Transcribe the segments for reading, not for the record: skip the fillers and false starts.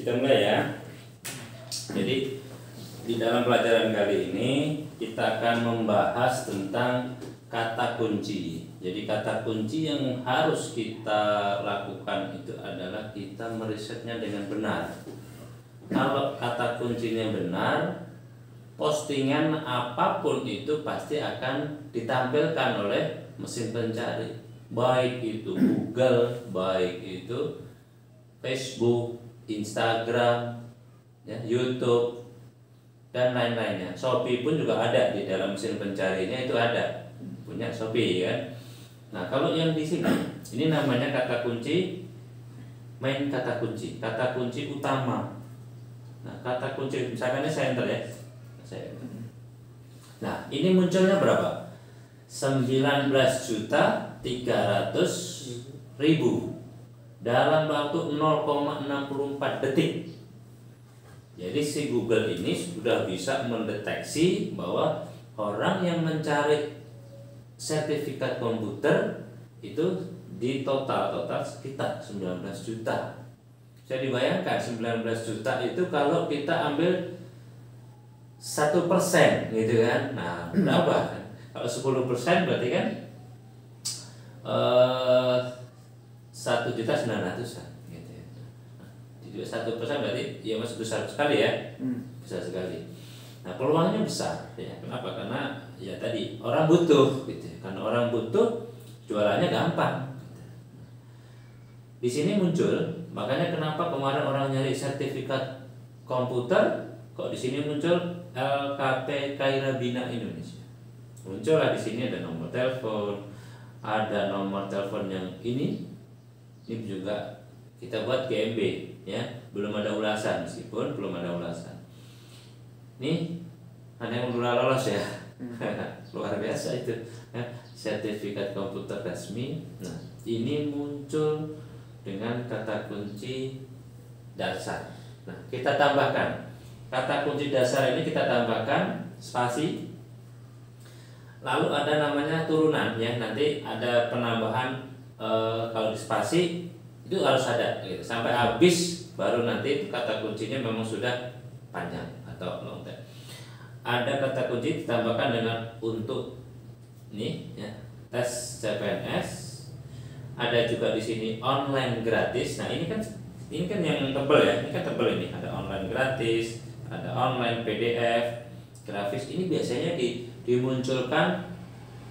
Kita mulai ya. Jadi di dalam pelajaran kali ini kita akan membahas tentang kata kunci. Jadi kata kunci yang harus kita lakukan itu adalah kita merisetnya dengan benar. Kalau kata kuncinya benar, postingan apapun itu pasti akan ditampilkan oleh mesin pencari, baik itu Google, baik itu Facebook, Instagram, ya, YouTube, dan lain-lainnya. Shopee pun juga ada di dalam mesin pencarinya, itu ada, punya Shopee kan. Nah kalau yang di sini, ini namanya kata kunci, main kata kunci utama. Nah kata kunci, misalkan ini saya enter ya. Nah ini munculnya berapa? 19.300.000 dalam waktu 0,64 detik. Jadi si Google ini sudah bisa mendeteksi bahwa orang yang mencari sertifikat komputer itu di total sekitar 19 juta. Bisa dibayangkan 19 juta itu kalau kita ambil 1% gitu kan. Nah, berapa kan? Kalau 10% berarti kan 1.900.000 gitu ya. Nah, 1% berarti ya masih besar sekali ya. Besar sekali. Nah, peluangnya besar ya. Kenapa? Karena ya tadi orang butuh gitu ya. Karena orang butuh, jualannya gampang. Di sini muncul, makanya kenapa kemarin orang nyari sertifikat komputer, kok di sini muncul LKP Kairabina Indonesia. Muncullah di sini ada nomor telepon, ada nomor telepon yang ini juga kita buat GMB ya, belum ada ulasan, meskipun belum ada ulasan. Ini ada yang udah lolos ya. Luar biasa itu ya, sertifikat komputer resmi. Nah ini muncul dengan kata kunci dasar. Nah kita tambahkan kata kunci dasar ini, kita tambahkan spasi, lalu ada namanya turunan ya, nanti ada penambahan kalau di spasi itu harus ada gitu. Sampai habis baru nanti kata kuncinya memang sudah panjang atau long tail. Ada kata kunci ditambahkan dengan untuk ini ya, tes CPNS. Ada juga di sini online gratis. Nah ini kan yang tebel ya, ini kan tebel ini. Ada online gratis, ada online PDF, grafis. Ini biasanya dimunculkan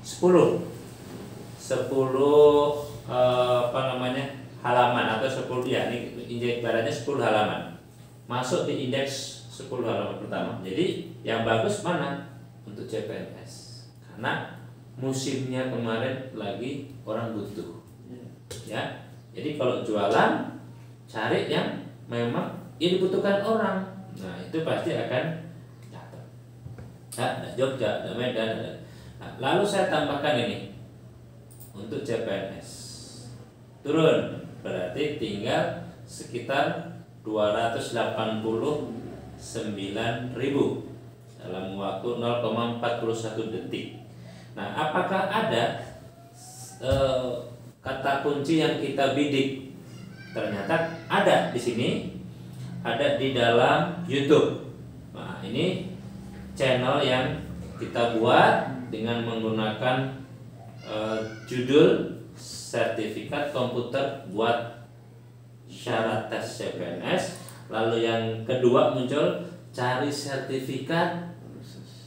10 halaman atau 10 ya, ini ibaratnya 10 halaman. Masuk di indeks 10 halaman pertama. Jadi yang bagus mana? Untuk CPNS. Karena musimnya kemarin lagi orang butuh. Ya. Jadi kalau jualan cari yang memang dibutuhkan orang. Nah, itu pasti akan dapat. Ada Jogja, ada Medan, ada. Nah, lalu saya tambahkan ini untuk CPNS. Turun, berarti tinggal sekitar 289.000 dalam waktu 0,41 detik. Nah, apakah ada kata kunci yang kita bidik? Ternyata ada di sini, ada di dalam YouTube. Nah, ini channel yang kita buat dengan menggunakan judul sertifikat komputer buat syarat tes CPNS. Lalu yang kedua muncul cari sertifikat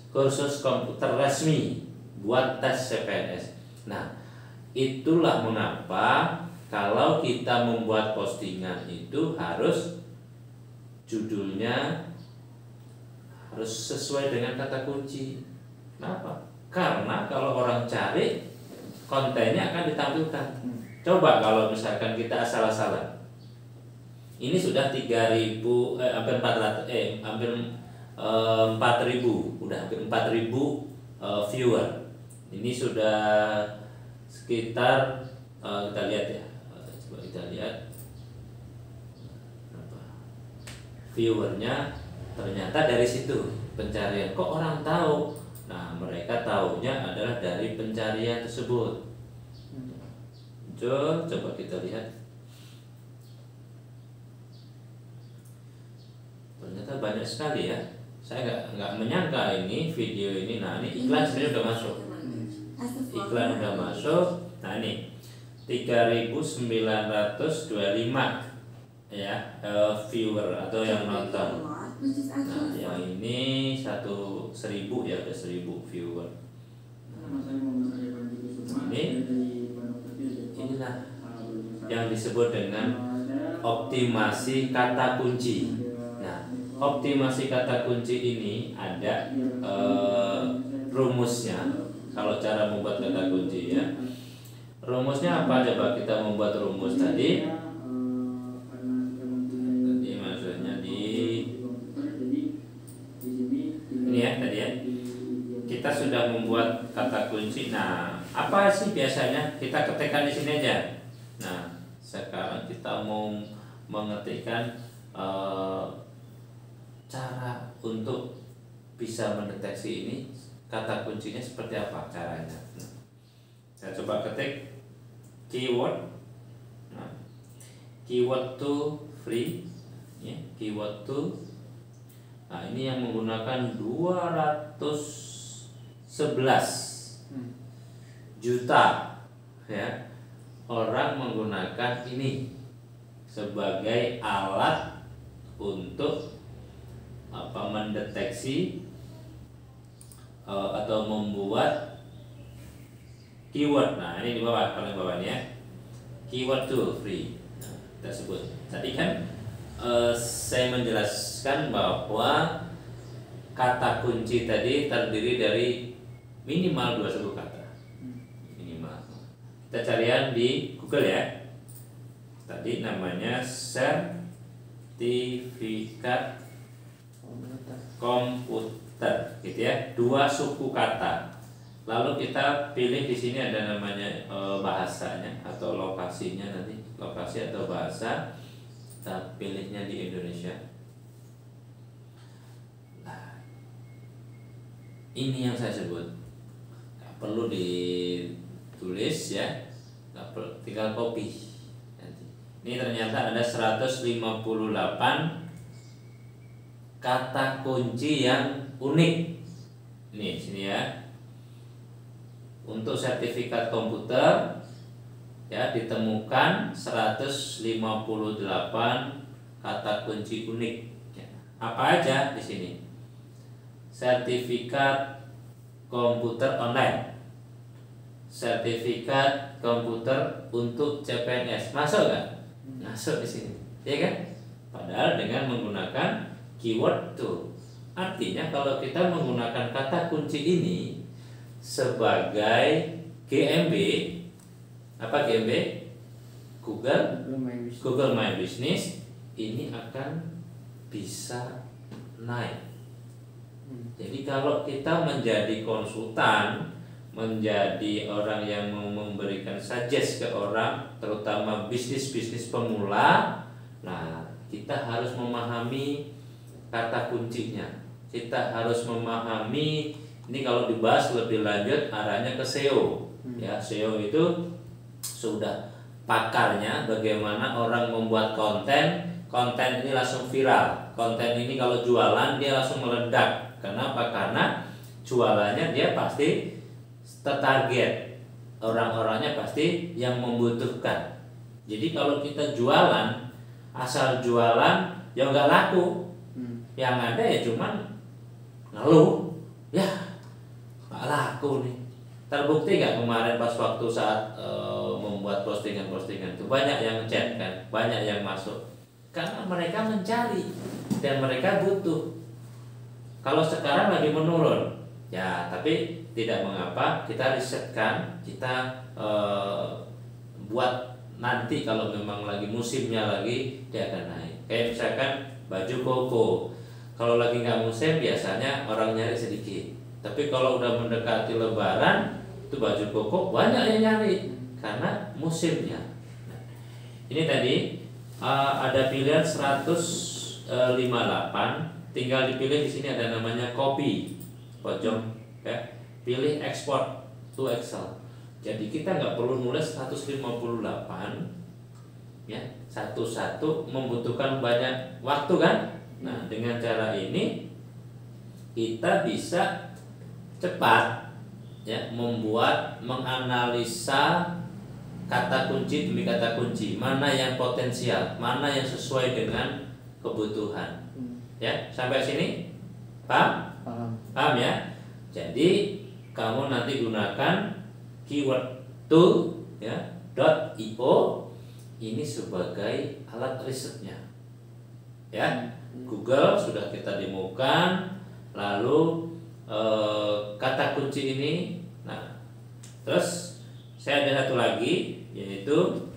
kursus komputer resmi buat tes CPNS. Nah, itulah mengapa kalau kita membuat postingan itu harus judulnya harus sesuai dengan kata kunci. Kenapa? Karena kalau orang cari, kontennya akan ditampilkan. Coba kalau misalkan kita asal-asalan. Ini sudah 3.000 hampir 400 hampir 4.000, udah hampir 4.000 viewer. Ini sudah sekitar kita lihat ya, coba kita lihat viewernya. Ternyata dari situ pencarian, kok orang tahu. Nah mereka tahunya adalah dari pencarian tersebut. Coba kita lihat sekali ya. Saya nggak menyangka ini video ini. Nah ini iklan sebenarnya udah masuk. Iklan udah masuk. Nah ini 3.925 ya viewer atau yang nonton. Nah yang ini 1.000 ya, udah 1.000 viewer. Inilah yang disebut dengan optimasi kata kunci. Nah, optimasi kata kunci ini ada rumusnya. Kalau cara membuat kata kunci ya, rumusnya apa? Coba kita membuat rumus tadi. Tadi maksudnya ini ya tadi ya. Kita sudah membuat kata kunci. Nah, apa sih biasanya kita ketikkan di sini aja. Nah, sekarang kita mau mengetikkan cara untuk bisa mendeteksi ini kata kuncinya seperti apa caranya. Nah, saya coba ketik keyword. Nah, keyword to free, ya, keyword to. Nah, ini yang menggunakan 211 juta ya orang menggunakan ini sebagai alat untuk mendeteksi atau membuat keyword. Nah ini di bawah, paling bawahnya keyword to free. Nah, kita sebut tadi kan saya menjelaskan bahwa kata kunci tadi terdiri dari minimal 21 kata. Minimal. Kita carian di Google ya. Tadi namanya sertifikat komputer, gitu ya. 2 suku kata. Lalu kita pilih di sini ada namanya bahasanya atau lokasinya nanti, lokasi atau bahasa. Kita pilihnya di Indonesia. Nah, ini yang saya sebut. Nggak perlu ditulis ya, nggak perlu, tinggal copy. Ini ternyata ada 158 kata kunci yang unik. Ini sini ya. Untuk sertifikat komputer ya ditemukan 158 kata kunci unik. Ya. Apa aja di sini? Sertifikat komputer online, sertifikat komputer untuk CPNS, masuk nggak? Masuk di sini, ya kan? Padahal dengan menggunakan keyword to. Artinya kalau kita menggunakan kata kunci ini sebagai GMB, apa GMB? Google My Business, ini akan bisa naik. Jadi kalau kita menjadi konsultan, menjadi orang yang mau memberikan suggest ke orang, terutama bisnis pemula, nah kita harus memahami kata kuncinya. Kita harus memahami, ini kalau dibahas lebih lanjut arahnya ke SEO. Ya, SEO itu sudah pakarnya bagaimana orang membuat konten ini langsung viral. Konten ini kalau jualan dia langsung meledak. Kenapa? Karena jualannya dia pasti tertarget, orang-orangnya pasti yang membutuhkan. Jadi kalau kita jualan asal jualan ya nggak laku, yang ada ya cuman ngeluh, ya nggak laku nih. Terbukti nggak kemarin pas waktu saat membuat postingan itu banyak yang chat kan, banyak yang masuk karena mereka mencari dan mereka butuh. Kalau sekarang lagi menurun, ya tapi tidak mengapa, kita risetkan, kita buat nanti kalau memang lagi musimnya lagi dia akan naik. Kayak misalkan baju koko, kalau lagi nggak musim biasanya orang nyari sedikit, tapi kalau udah mendekati Lebaran itu baju koko banyak yang nyari karena musimnya. Nah, ini tadi ada pilihan 158, tinggal dipilih di sini ada namanya copy pojok ya. Pilih export to Excel. Jadi kita nggak perlu nulis 158 ya, satu-satu membutuhkan banyak waktu kan? Nah, dengan cara ini kita bisa cepat ya menganalisa kata kunci demi kata kunci, mana yang potensial, mana yang sesuai dengan kebutuhan. Ya, sampai sini paham? Paham ya? Jadi kamu nanti gunakan keyword tool ya .io ini sebagai alat risetnya. Ya, Google sudah kita demokan, lalu kata kunci ini. Nah, terus saya ada satu lagi, yaitu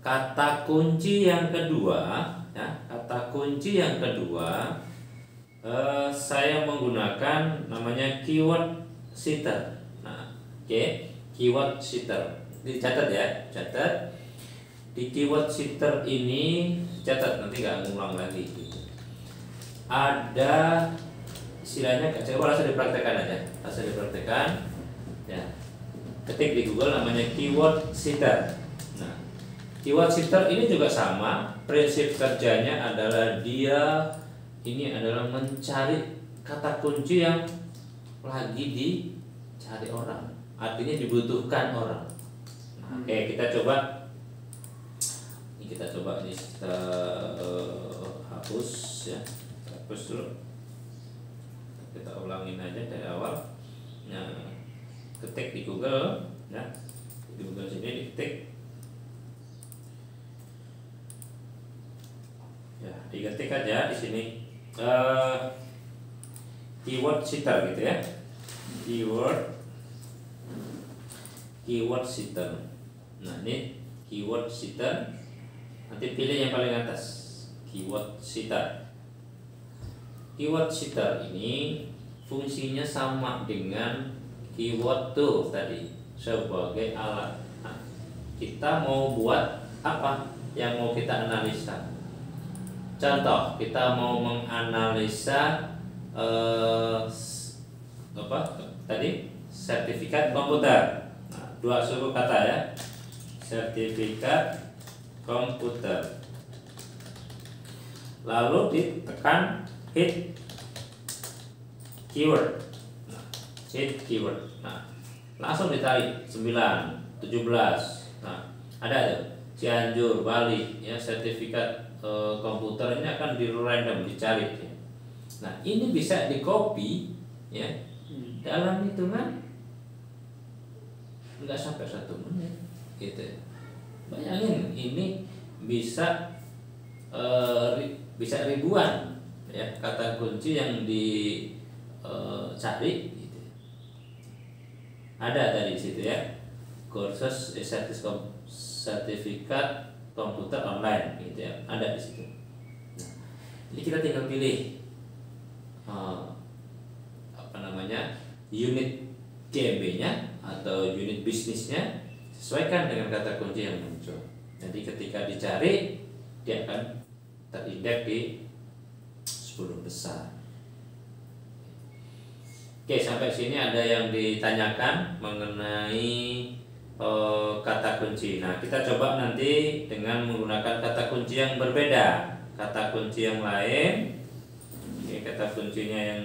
kata kunci yang kedua ya, kata kunci yang kedua saya menggunakan namanya keyword setter. Nah, keyword setter dicatat ya, catat di keyword setter ini, catat nanti nggak ngulang lagi gitu. Ada istilahnya, coba langsung dipraktekkan aja, langsung dipraktekkan ya. Ketik di Google namanya keyword setter. Nah, keyword setter ini juga sama, prinsip kerjanya adalah dia ini adalah mencari kata kunci yang lagi dicari orang, artinya dibutuhkan orang. Nah, oke, kita coba ini, kita hapus ya, hapus dulu, kita ulangin aja dari awal. Nah, ketik di Google ya, di Google sini diketik ya, diketik aja di sini keyword setter gitu ya, keyword setter. Nah, ini keyword setter, nanti pilih yang paling atas, keyword setter. Keyword setter ini fungsinya sama dengan keyword tool tadi, sebagai alat. Nah, kita mau buat apa yang mau kita analisa? Contoh, kita mau menganalisa apa tadi, sertifikat komputer. Nah, 2 suku kata ya, sertifikat komputer. Lalu ditekan hit keyword. Hit keyword. Nah, langsung ditarik 9, 17. Nah, ada tuh Cianjur, Bali ya, sertifikat komputer ini akan di random dicari ya. Nah, ini bisa di copy ya, dalam hitungan nggak sampai 1 menit gitu. Bayangin, ini bisa bisa ribuan ya kata kunci yang dicari gitu. Ada tadi di situ ya, kursus sertifikat komputer online gitu ya, ada di situ. Nah, ini kita tinggal pilih apa namanya, unit GMB-nya atau unit bisnisnya, sesuaikan dengan kata kunci yang muncul. Jadi ketika dicari, dia akan terindeks di 10 besar. Oke, sampai sini ada yang ditanyakan mengenai kata kunci. Nah, kita coba nanti dengan menggunakan kata kunci yang berbeda, kata kunci yang lain. Ini kata kuncinya yang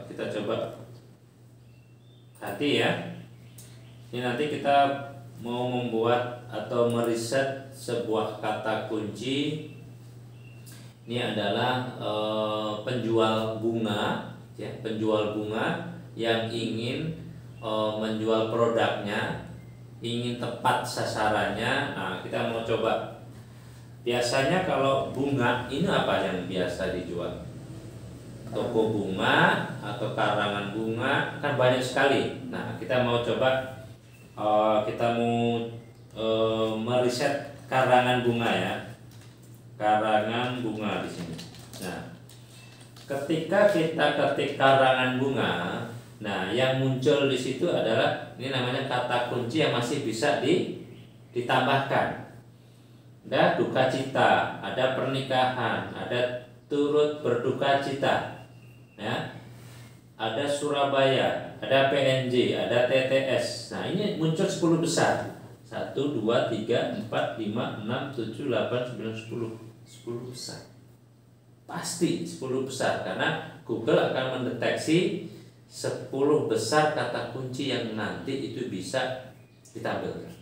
kita coba hati ya. Ini nanti kita mau membuat atau meriset sebuah kata kunci. Ini adalah penjual bunga ya, penjual bunga yang ingin menjual produknya, ingin tepat sasarannya. Nah, kita mau coba. Biasanya kalau bunga ini apa yang biasa dijual? Toko bunga atau karangan bunga, kan banyak sekali. Nah, kita mau coba, kita mau meriset karangan bunga ya, karangan bunga di sini. Nah, ketika kita ketik karangan bunga, nah yang muncul di situ adalah ini namanya kata kunci yang masih bisa ditambahkan. Ada duka cita, ada pernikahan, ada turut berduka cita, ya, ada Surabaya, ada PNJ, ada TTS. Nah, ini muncul 10 besar. 1, 2, 3, 4, 5, 6, 7, 8, 9, 10. 10 besar. Pasti 10 besar, karena Google akan mendeteksi 10 besar kata kunci yang nanti itu bisa ditampilkan.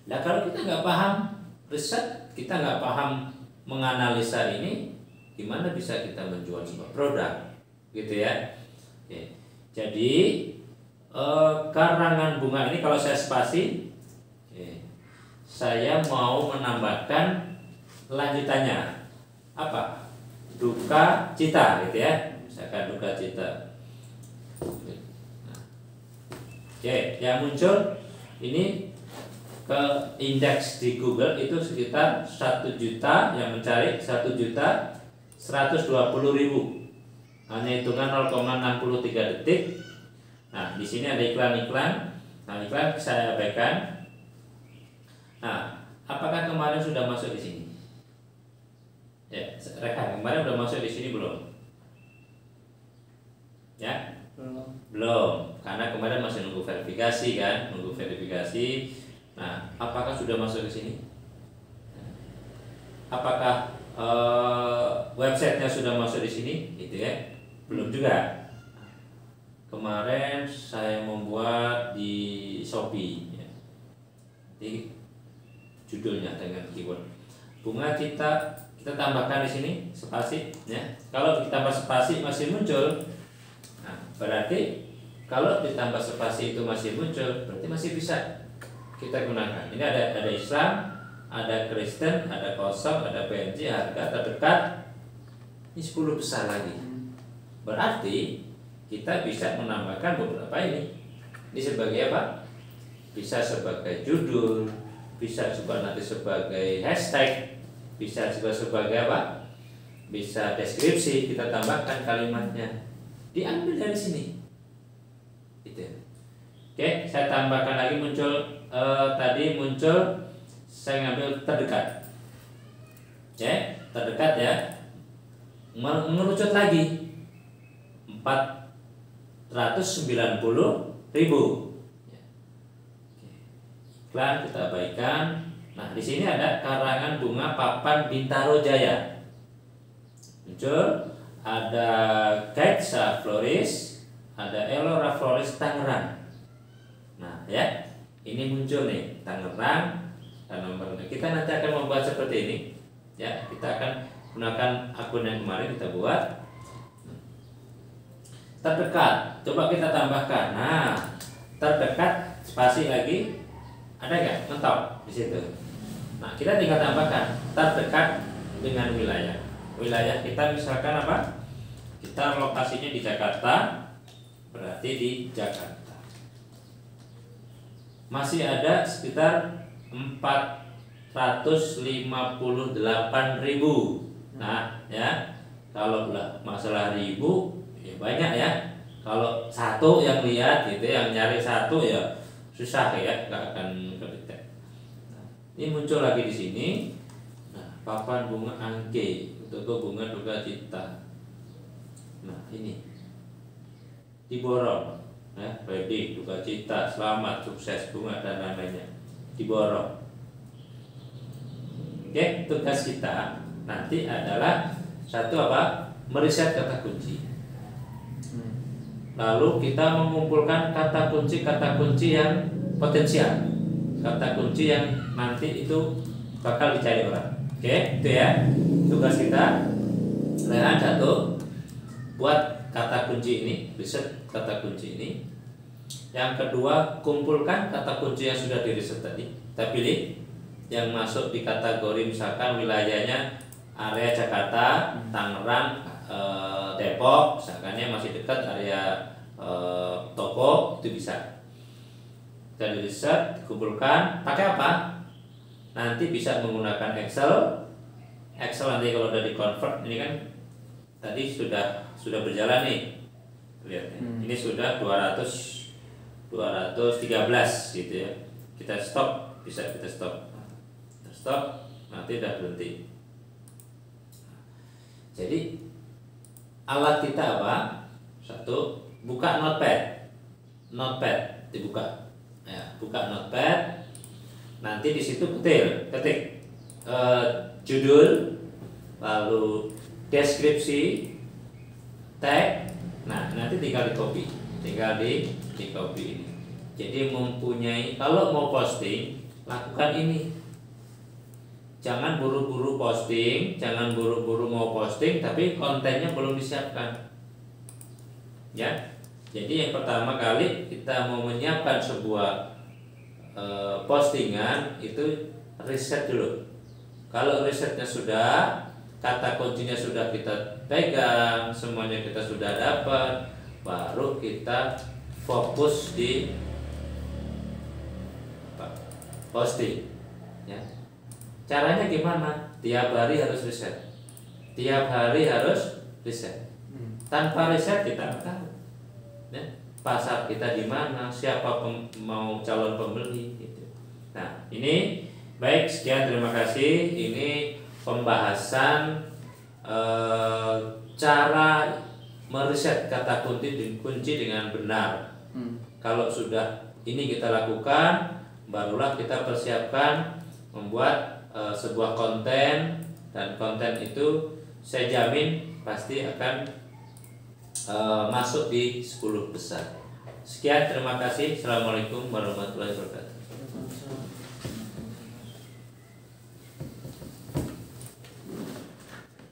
Nah kalau kita nggak paham riset, kita nggak paham menganalisa ini, gimana bisa kita menjual sebuah produk, gitu ya. Oke. Jadi karangan bunga ini kalau saya spasi, saya mau menambahkan lanjutannya apa? Duka cita, gitu ya. Misalkan duka cita. Nah. Oke, yang muncul ini ke indeks di Google itu sekitar 1 juta, yang mencari 1.120.000. Hanya hitungan 0,63 detik. Nah, di sini ada iklan-iklan. Nah, iklan saya abaikan. Nah, apakah kemarin sudah masuk di sini? Ya, rekan, kemarin sudah masuk di sini belum? Ya? Belum, karena kemarin masih nunggu verifikasi kan, nunggu verifikasi. Nah, apakah sudah masuk ke sini? Apakah websitenya sudah masuk di sini? Gitu ya? Belum juga. Kemarin saya membuat di Shopee. Ya. Jadi judulnya dengan keyword bunga cita, kita tambahkan di sini spasi. Ya. Kalau ditambah spasi masih muncul, nah, berarti kalau ditambah spasi itu masih muncul, berarti masih bisa kita gunakan. Ini ada Islam, ada Kristen, ada kosong, ada PNG, harga terdekat. Ini 10 besar lagi. Berarti kita bisa menambahkan beberapa ini. Ini sebagai apa? Bisa sebagai judul, bisa juga nanti sebagai hashtag, bisa juga sebagai apa? Bisa deskripsi, kita tambahkan kalimatnya. Diambil dari sini. Gitu. Oke, saya tambahkan lagi muncul tadi muncul saya ngambil terdekat. Ya, terdekat ya. Mengerucut lagi 490.000. Iklan kita abaikan. Nah, di sini ada karangan bunga papan Bintaro Jaya. Muncul ada Gaitsa Floris, ada Elora Floris Tangerang. Nah, ya. Ini muncul nih Tangerang dan nomor. Kita nanti akan membuat seperti ini. Ya, kita akan gunakan akun yang kemarin kita buat. Terdekat, coba kita tambahkan. Nah, terdekat spasi lagi, ada nggak? Mentok di situ. Nah, kita tinggal tambahkan terdekat dengan wilayah. Wilayah kita misalkan apa? Kita lokasinya di Jakarta, berarti di Jakarta. Masih ada sekitar 458.000. Nah, ya, kalau masalah ribu banyak ya. Kalau satu yang lihat gitu, yang nyari satu ya susah ya, nggak akan kedetek. Nah, ini muncul lagi di sini. Nah, papan bunga angke, toko bunga duka cita. Nah, ini diborong, ya, wedding, duka cita, selamat, sukses, bunga dan lain-lainnya diborong. Oke, tugas kita nanti adalah satu apa? Meriset kata kunci. Lalu kita mengumpulkan kata kunci yang potensial, kata kunci yang nanti itu bakal dicari orang. Oke, itu ya tugas kita. Nah, satu, buat kata kunci ini, riset kata kunci ini. Yang kedua, kumpulkan kata kunci yang sudah diriset tadi. Kita pilih yang masuk di kategori misalkan wilayahnya area Jakarta, Tangerang, Depok, misalkannya masih dekat area toko, itu bisa. Kita di riset, kumpulkan, pakai apa? Nanti bisa menggunakan Excel. Excel nanti kalau udah di convert, ini kan tadi sudah berjalan nih. Lihat nih. Ini sudah 213 gitu ya. Kita stop, bisa kita stop. Kita stop, nanti udah berhenti. Jadi alat kita apa? Satu, buka notepad dibuka. Ya, buka notepad. Nanti di situ ketik judul, lalu deskripsi, tag. Nah, nanti tinggal di copy, di copy ini. Jadi mempunyai, kalau mau posting, lakukan ini. Jangan buru-buru posting, jangan buru-buru mau posting tapi kontennya belum disiapkan. Ya. Jadi yang pertama kali kita mau menyiapkan sebuah postingan itu riset dulu. Kalau risetnya sudah, kata kuncinya sudah kita pegang, semuanya kita sudah dapat, baru kita fokus di posting. Ya. Caranya gimana? Tiap hari harus riset. Tiap hari harus riset. Tanpa riset kita nggak tahu. Ya. Pasar kita di mana, siapa mau calon pembeli gitu. Nah, ini baik, sekian, terima kasih. Ini pembahasan cara meriset kata kunci dengan benar. Kalau sudah ini kita lakukan, barulah kita persiapkan membuat sebuah konten, dan konten itu saya jamin pasti akan masuk di 10 besar. Sekian, terima kasih. Assalamualaikum warahmatullahi wabarakatuh.